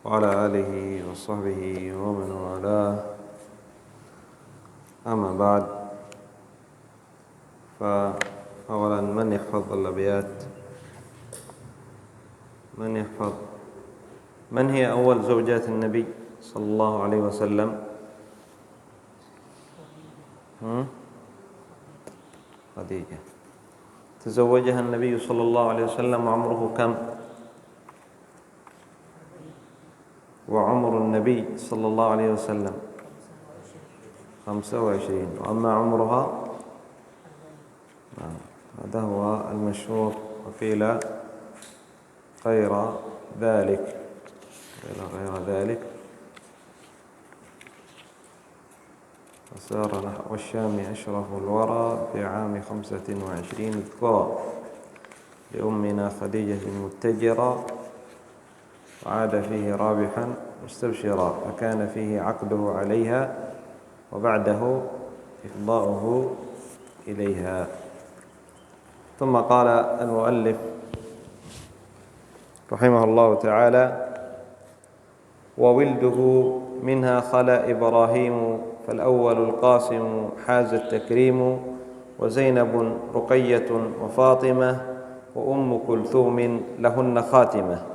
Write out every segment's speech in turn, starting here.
وعلى آله وصحبه ومن والاه. أما بعد، فأولا من يحفظ الأبيات؟ من هي أول زوجات النبي صلى الله عليه وسلم؟ خديجة. تزوجها النبي صلى الله عليه وسلم وعمره كم؟ وعمر النبي صلى الله عليه وسلم 25، وأما عمرها هذا هو المشهور، وقيل غير ذلك. وسار نحو الشام أشرف الورى في عام 25 اذكار لأمنا خديجة متجرا، وعاد فيه رابحا مستبشرا، فكان فيه عقده عليها وبعده إفضاؤه إليها. ثم قال المؤلف رحمه الله تعالى: وولده منها خلا إبراهيم، فالأول القاسم حاز التكريم، وزينب رقية وفاطمة، وأم كلثوم لهن خاتمة.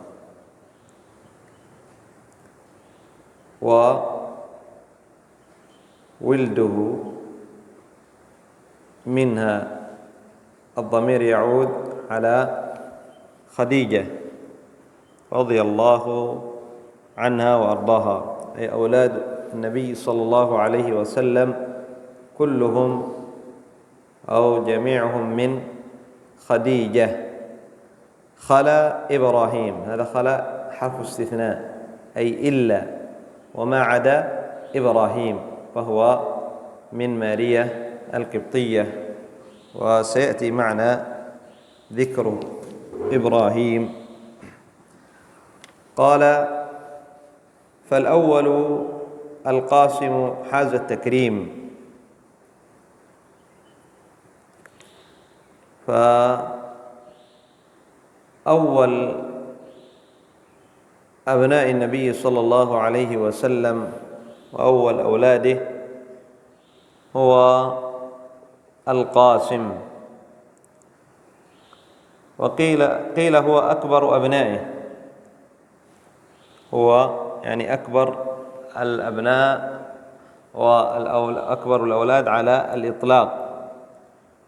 وولده منها الضمير يعود على خديجة رضي الله عنها وأرضاها، أي أولاد النبي صلى الله عليه وسلم كلهم أو جميعهم من خديجة. خلا إبراهيم، هذا خلا حرف استثناء، أي إلا وما عدا إبراهيم، فهو من مارية القبطية، وسيأتي معنا ذكر إبراهيم. قال: فالأول القاسم حاز التكريم. فأول أبناء النبي صلى الله عليه وسلم وأول أولاده هو القاسم، وقيل هو أكبر أبنائه، هو يعني أكبر الأبناء وأكبر الأولاد على الإطلاق.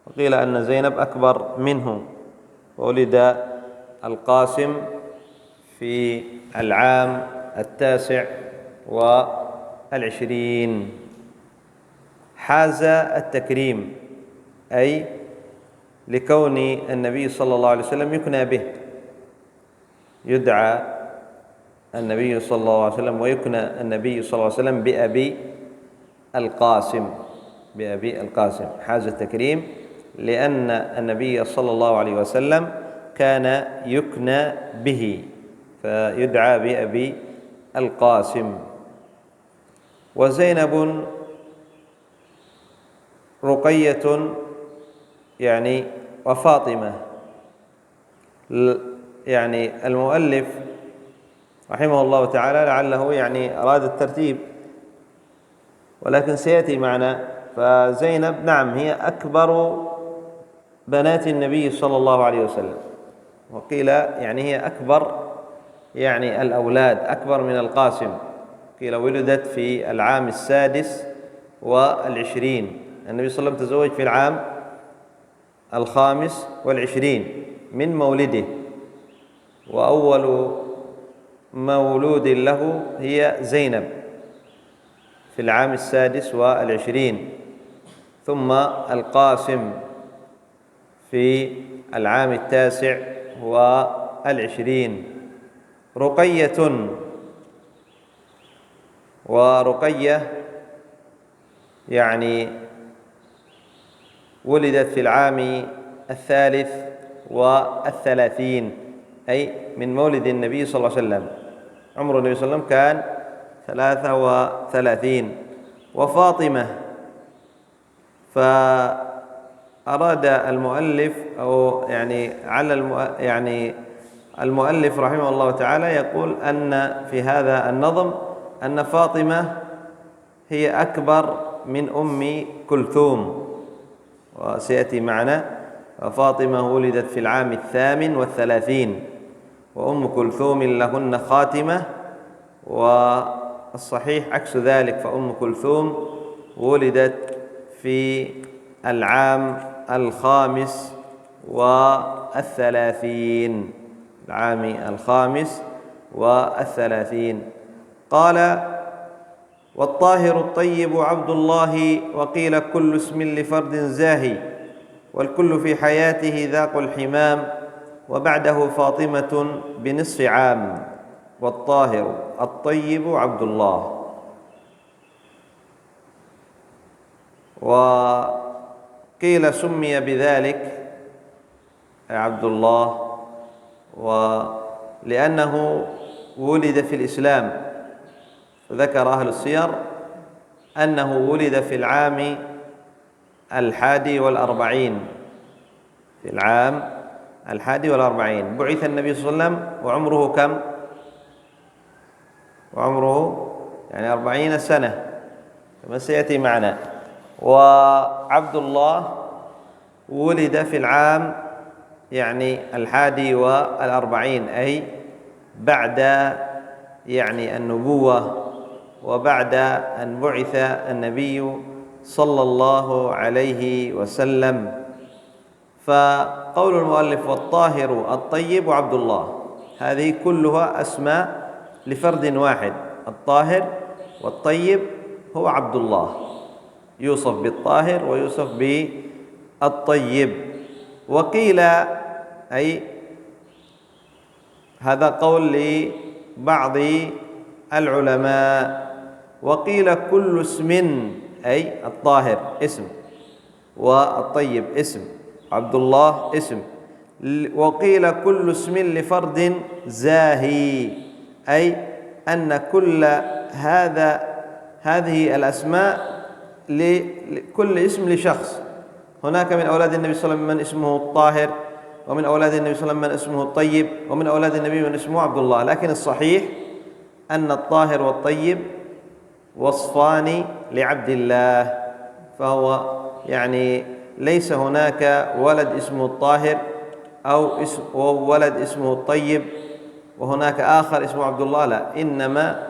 وقيل أن زينب أكبر منه، وولد القاسم في العام 29. حاز التكريم، أي لكون النبي صلى الله عليه وسلم يكنى به، يدعى النبي صلى الله عليه وسلم ويكنى النبي صلى الله عليه وسلم بأبي القاسم. حاز التكريم لأن النبي صلى الله عليه وسلم كان يكنى به، فيدعى بأبي القاسم. وزينب رقية يعني وفاطمة. يعني المؤلف رحمه الله تعالى لعله يعني أراد الترتيب، ولكن سيأتي معنا. فزينب نعم هي أكبر بنات النبي صلى الله عليه وسلم، وقيل يعني هي أكبر يعني الأولاد، أكبر من القاسم. قيل ولدت في العام 26. النبي صلى الله عليه وسلم تزوج في العام 25 من مولده، وأول مولود له هي زينب في العام 26، ثم القاسم في العام 29. رقية، ورقية يعني ولدت في العام 33، أي من مولد النبي صلى الله عليه وسلم. عمر النبي صلى الله عليه وسلم كان 33. وفاطمة، فأراد المؤلف أو يعني المؤلف رحمه الله تعالى يقول أن في هذا النظم أن فاطمة هي أكبر من أم كلثوم، وسيأتي معنا. فاطمة ولدت في العام 38، وأم كلثوم لهن خاتمة، والصحيح عكس ذلك، فأم كلثوم ولدت في العام 35، العام 35. قال: والطاهر الطيب عبد الله، وقيل كل اسم لفرد زاهي، والكل في حياته ذاق الحمام، وبعده فاطمة بنصف عام. والطاهر الطيب عبد الله. وقيل سمي بذلك عبد الله لأنه ولد في الإسلام. ذكر أهل السير أنه ولد في العام 41، في العام 41 بعث النبي صلى الله عليه وسلم، وعمره كم؟ وعمره يعني 40 سنة كما سيأتي معنا. وعبد الله ولد في العام يعني 41، أي بعد يعني النبوة، وبعد أن بعث النبي صلى الله عليه وسلم. فقول المؤلف: والطاهر الطيب عبد الله، هذه كلها أسماء لفرد واحد. الطاهر والطيب هو عبد الله، يوصف بالطاهر ويوصف بالطيب. وقيل، أي هذا قول لبعض العلماء، وقيل كل اسم، أي الطاهر اسم والطيب اسم، عبد الله اسم. وقيل كل اسم لفرد زاهي، أي أن كل هذه الأسماء لكل اسم لشخص. هناك من أولاد النبي صلى الله عليه وسلم من اسمه الطاهر، ومن أولاد النبي صلى الله عليه وسلم من اسمه الطيب، ومن أولاد النبي من اسمه عبد الله. لكن الصحيح أن الطاهر والطيب وصفان لعبد الله، فهو يعني ليس هناك ولد اسمه الطاهر أو ولد اسمه الطيب وهناك آخر اسمه عبد الله، لا، إنما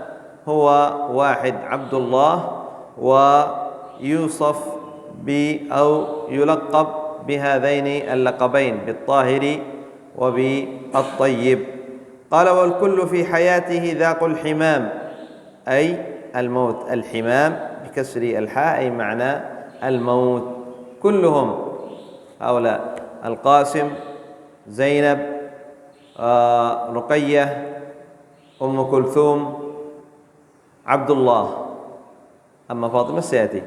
هو واحد عبد الله، ويوصف أو يلقب بهذين اللقبين، بالطاهر وبالطيب. قال: والكل في حياته ذاق الحمام، أي الموت. الحمام بكسر الحاء أي معنى الموت. كلهم هؤلاء: القاسم، زينب، رقية، أم كلثوم، عبد الله. أما فاطمة سيأتي.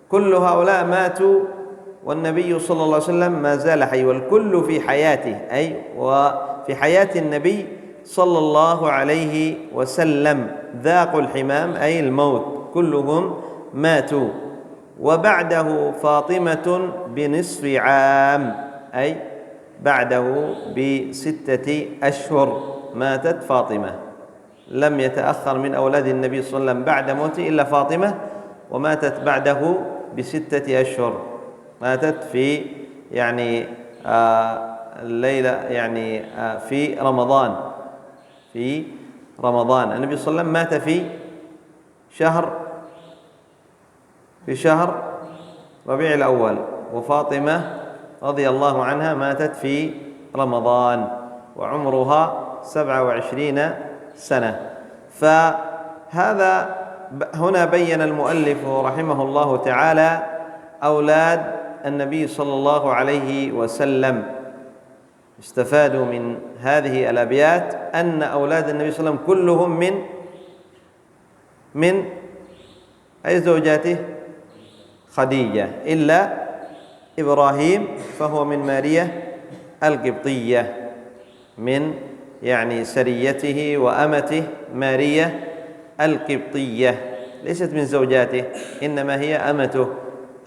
كل هؤلاء ماتوا والنبي صلى الله عليه وسلم ما زال حي. والكل في حياته، أي وفي حياة النبي صلى الله عليه وسلم ذاقوا الحمام، أي الموت، كلهم ماتوا. وبعده فاطمة بنصف عام، أي بعده ب6 أشهر ماتت فاطمة. لم يتأخر من أولاد النبي صلى الله عليه وسلم بعد موته إلا فاطمة، وماتت بعده ب6 أشهر. ماتت في يعني الليلة يعني في رمضان. في رمضان النبي صلى الله عليه وسلم مات في شهر ربيع الأول، وفاطمة رضي الله عنها ماتت في رمضان وعمرها 27 سنة. فهذا هنا بين المؤلف رحمه الله تعالى أولاد النبي صلى الله عليه وسلم. استفادوا من هذه الأبيات أن أولاد النبي صلى الله عليه وسلم كلهم من أي زوجاته؟ خديجة، إلا إبراهيم فهو من مارية القبطية، من يعني سريته وأمته مارية القبطية، ليست من زوجاته، إنما هي أمته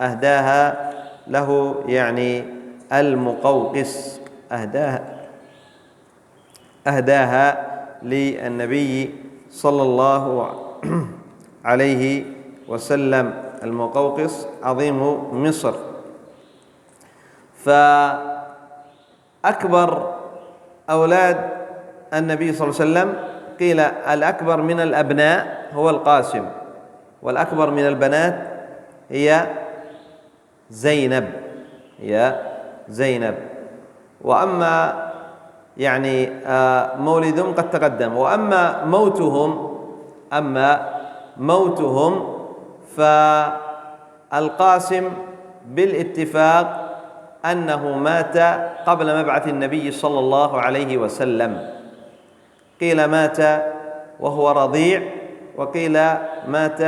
أهداها له يعني المقوقس، أهداها أهداها للنبي صلى الله عليه وسلم، المقوقس عظيم مصر. فأكبر أولاد النبي صلى الله عليه وسلم قيل الأكبر من الأبناء هو القاسم، والأكبر من البنات هي زينب، وأما يعني مولدهم قد تقدم. وأما موتهم فالقاسم بالاتفاق أنه مات قبل مبعث النبي صلى الله عليه وسلم، قيل مات وهو رضيع، وقيل مات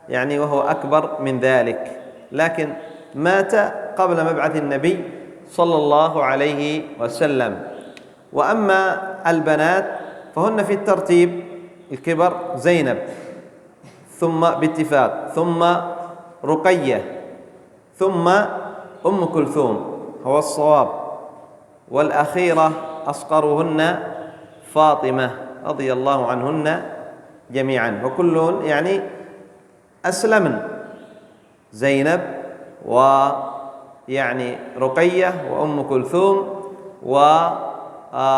يعني وهو أكبر من ذلك، لكن مات قبل مبعث النبي صلى الله عليه وسلم. وأما البنات فهن في الترتيب الكبر زينب، ثم باتفاق، ثم رقية، ثم أم كلثوم هو الصواب، والأخيرة أصغرهن فاطمة رضي الله عنهن جميعا، وكلهن يعني أسلمن، زينب ويعني رقية وأم كلثوم وفاطمة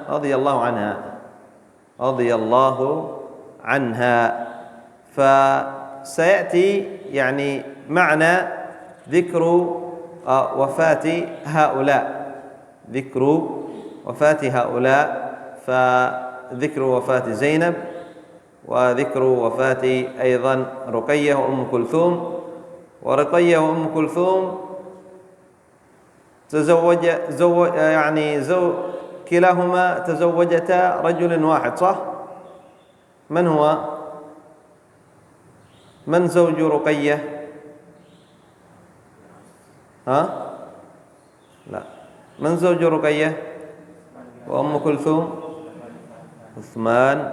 رضي الله عنها. فسيأتي يعني معنى ذكر وفاة هؤلاء، فذكر وفاة زينب، وذكر وفاة أيضا رقية وأم كلثوم. ورقية وأم كلثوم كلاهما تزوجتا رجل واحد، صح؟ من زوج رقية؟ لا، من زوج رقية وأم كلثوم؟ عثمان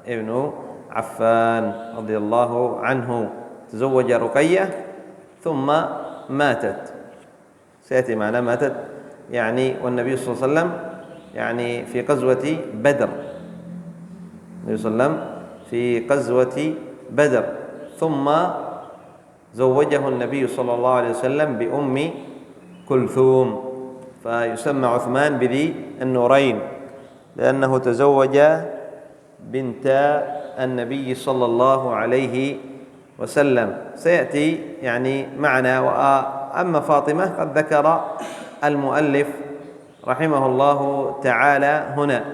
ابن عفان رضي الله عنه تزوج رقية ثم ماتت، سيأتي معنا ماتت يعني، والنبي صلى الله عليه وسلم يعني في غزوة بدر، النبي صلى الله عليه وسلم في غزوة بدر، ثم زوجه النبي صلى الله عليه وسلم بأم كلثوم، فيسمى عثمان بذي النورين لأنه تزوج بنت النبي صلى الله عليه وسلم. سيأتي يعني معنا. وأما فاطمة قد ذكر المؤلف رحمه الله تعالى هنا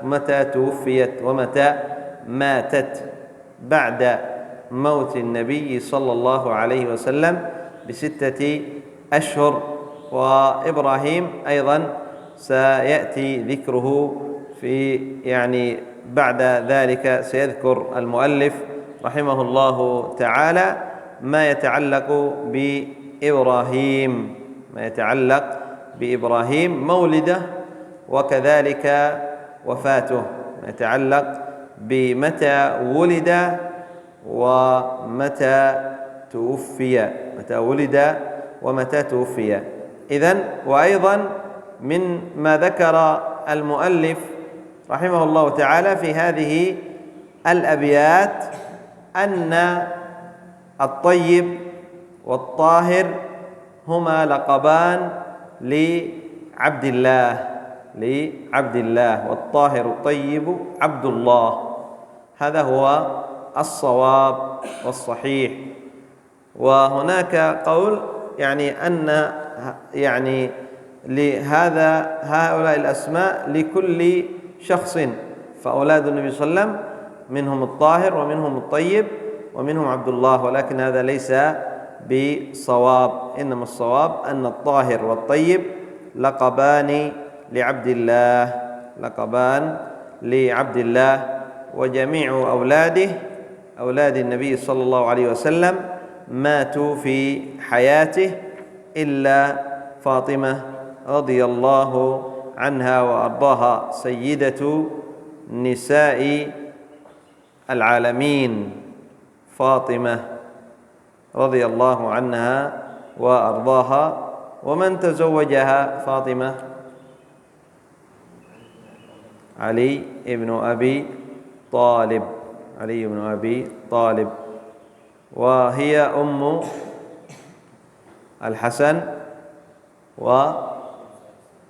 متى توفيت ومتى ماتت، بعد موت النبي صلى الله عليه وسلم ب6 أشهر. وإبراهيم أيضا سيأتي ذكره في يعني بعد ذلك، سيذكر المؤلف رحمه الله تعالى ما يتعلق بإبراهيم مولده، وكذلك وفاته، ما يتعلق بمتى ولد ومتى توفي، إذن وأيضا من ما ذكر المؤلف رحمه الله تعالى في هذه الأبيات أن الطيب والطاهر هما لقبان لعبد الله، والطاهر الطيب عبد الله، هذا هو الصواب والصحيح. وهناك قول يعني أن يعني هؤلاء الأسماء لكل شخص، فأولاد النبي صلى الله عليه وسلم منهم الطاهر ومنهم الطيب ومنهم عبد الله، ولكن هذا ليس بصواب، إنما الصواب أن الطاهر والطيب لقبان لعبد الله، وجميع أولاد النبي صلى الله عليه وسلم ماتوا في حياته إلا فاطمة رضي الله عنها وأرضاها، سيدة نساء العالمين، فاطمة رضي الله عنها وأرضاها. ومن تزوجها فاطمة؟ علي بن أبي طالب، علي بن أبي طالب، وهي أم الحسن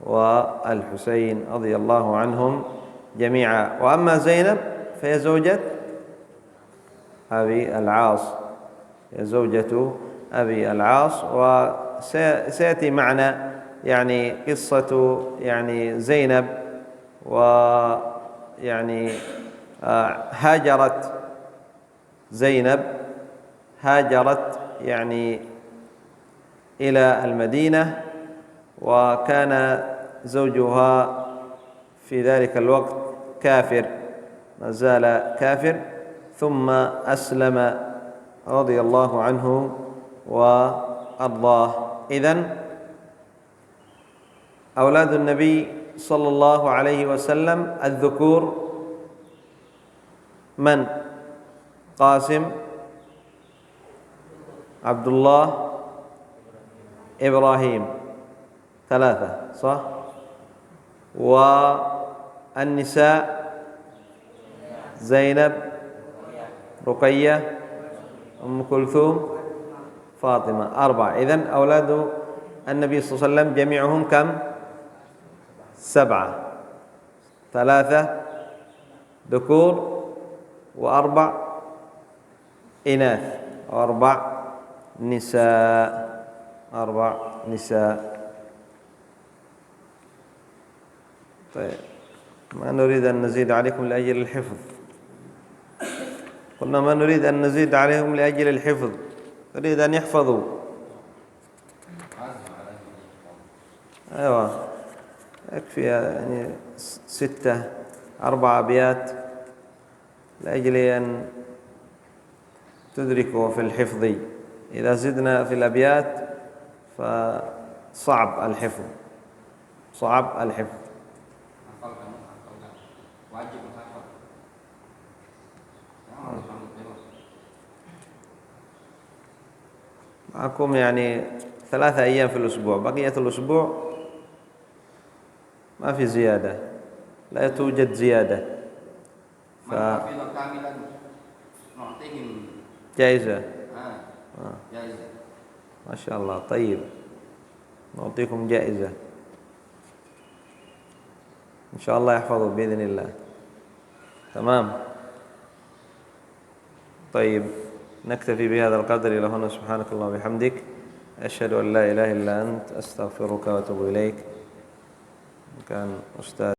والحسين رضي الله عنهم جميعا. وأما زينب فهي زوجة أبي العاص، هي زوجة أبي العاص. وسيأتي معنا يعني قصة يعني زينب، ويعني هاجرت زينب، هاجرت يعني إلى المدينة، وكان زوجها في ذلك الوقت كافر، ما زال كافر، ثم أسلم رضي الله عنه وأرضاه. إذن أولاد النبي صلى الله عليه وسلم الذكور من؟ قاسم، عبد الله، إبراهيم، ثلاثة صح؟ والنساء زينب، رقية، أم كلثوم، فاطمة، أربعة. إذن أولاد النبي صلى الله عليه وسلم جميعهم كم؟ سبعة، ثلاثة ذكور وأربع إناث، وأربع نساء، أربع نساء. طيب، ما نريد أن نزيد عليكم لأجل الحفظ، قلنا ما نريد أن نزيد عليهم لأجل الحفظ، نريد أن يحفظوا. أيوة، يكفي يعني 6 4 أبيات لأجل أن تدركوا في الحفظ. إذا زدنا في الأبيات فصعب الحفظ، صعب الحفظ. معكم يعني 3 أيام في الأسبوع، بقية الأسبوع ما في زيادة، لا توجد زيادة. جائزة. جائزة ما شاء الله. طيب، نعطيكم جائزة إن شاء الله يحفظوا بإذن الله. تمام. طيب، نكتفي بهذا القدر إلى هنا. سبحانك اللهم وبحمدك، أشهد أن لا إله إلا أنت، أستغفرك وأتوب إليك. كان أستاذ